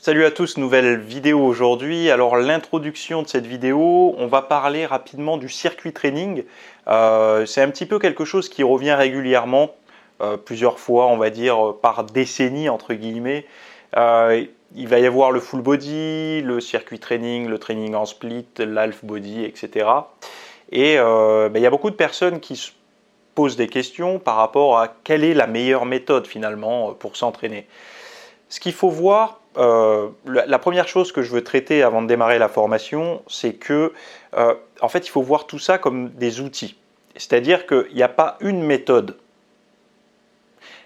Salut à tous, nouvelle vidéo aujourd'hui. Alors l'introduction de cette vidéo, on va parler rapidement du circuit training. C'est un petit peu quelque chose qui revient régulièrement, plusieurs fois on va dire par décennie entre guillemets. Il va y avoir le full body, le circuit training, le training en split, l'half body, etc. Et il y a beaucoup de personnes qui se posent des questions par rapport à quelle est la meilleure méthode finalement pour s'entraîner. Ce qu'il faut voir, la première chose que je veux traiter avant de démarrer la formation, c'est que en fait, il faut voir tout ça comme des outils. C'est-à-dire qu'il n'y a pas une méthode.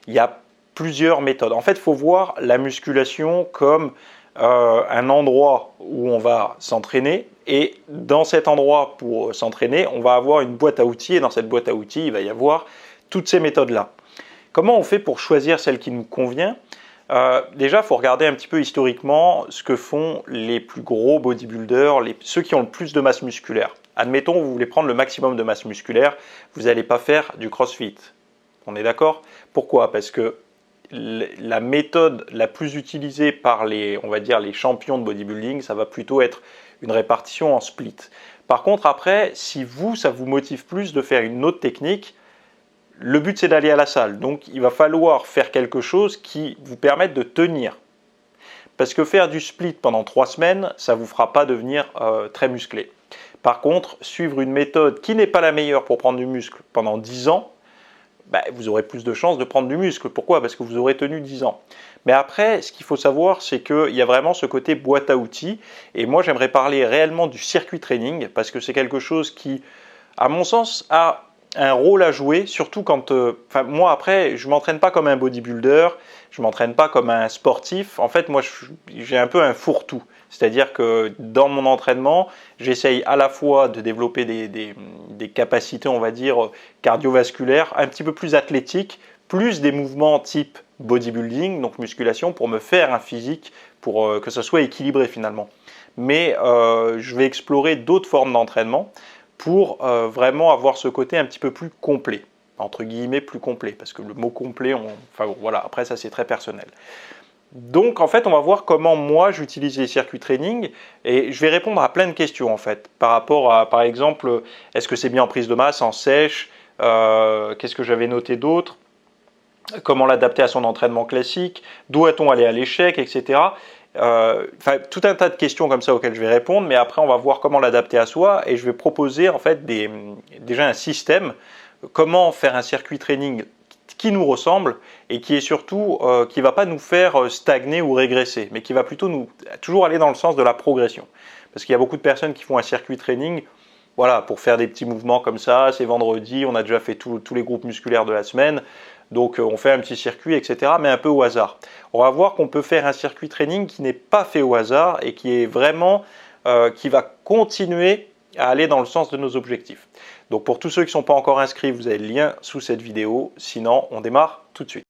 Il y a plusieurs méthodes. En fait, il faut voir la musculation comme un endroit où on va s'entraîner. Et dans cet endroit pour s'entraîner, on va avoir une boîte à outils. Et dans cette boîte à outils, il va y avoir toutes ces méthodes-là. Comment on fait pour choisir celle qui nous convient ? Déjà, il faut regarder un petit peu historiquement ce que font les plus gros bodybuilders, ceux qui ont le plus de masse musculaire. Admettons, vous voulez prendre le maximum de masse musculaire, vous n'allez pas faire du crossfit. On est d'accord? Pourquoi? Parce que la méthode la plus utilisée par on va dire, les champions de bodybuilding, ça va plutôt être une répartition en split. Par contre, après, si ça vous motive plus de faire une autre technique, le but, c'est d'aller à la salle. Donc, il va falloir faire quelque chose qui vous permette de tenir. Parce que faire du split pendant 3 semaines, ça ne vous fera pas devenir très musclé. Par contre, suivre une méthode qui n'est pas la meilleure pour prendre du muscle pendant 10 ans, vous aurez plus de chances de prendre du muscle. Pourquoi? Parce que vous aurez tenu 10 ans. Mais après, ce qu'il faut savoir, c'est qu'il y a vraiment ce côté boîte à outils. Et moi, j'aimerais parler réellement du circuit training, parce que c'est quelque chose qui, à mon sens, a un rôle à jouer, surtout quand... moi, après, je ne m'entraîne pas comme un bodybuilder, je ne m'entraîne pas comme un sportif. En fait, moi, j'ai un peu un fourre-tout. C'est-à-dire que dans mon entraînement, j'essaye à la fois de développer des capacités, on va dire, cardiovasculaires, un petit peu plus athlétiques, plus des mouvements type bodybuilding, donc musculation, pour me faire un physique, pour que ça soit équilibré finalement. Mais je vais explorer d'autres formes d'entraînement pour vraiment avoir ce côté un petit peu plus complet, entre guillemets plus complet, parce que le mot complet, voilà, après ça c'est très personnel. Donc en fait on va voir comment moi j'utilise les circuits training et je vais répondre à plein de questions en fait, par rapport à par exemple, est-ce que c'est bien en prise de masse, en sèche, qu'est-ce que j'avais noté d'autre, comment l'adapter à son entraînement classique, doit-on aller à l'échec, etc. Tout un tas de questions comme ça auxquelles je vais répondre, mais après on va voir comment l'adapter à soi et je vais proposer en fait déjà un système, comment faire un circuit training qui nous ressemble et qui est surtout qui ne va pas nous faire stagner ou régresser, mais qui va plutôt toujours aller dans le sens de la progression. Parce qu'il y a beaucoup de personnes qui font un circuit training voilà, pour faire des petits mouvements comme ça, c'est vendredi, on a déjà fait tous les groupes musculaires de la semaine, donc on fait un petit circuit, etc., mais un peu au hasard. On va voir qu'on peut faire un circuit training qui n'est pas fait au hasard et qui est vraiment, qui va continuer à aller dans le sens de nos objectifs. Donc pour tous ceux qui ne sont pas encore inscrits, vous avez le lien sous cette vidéo, sinon on démarre tout de suite.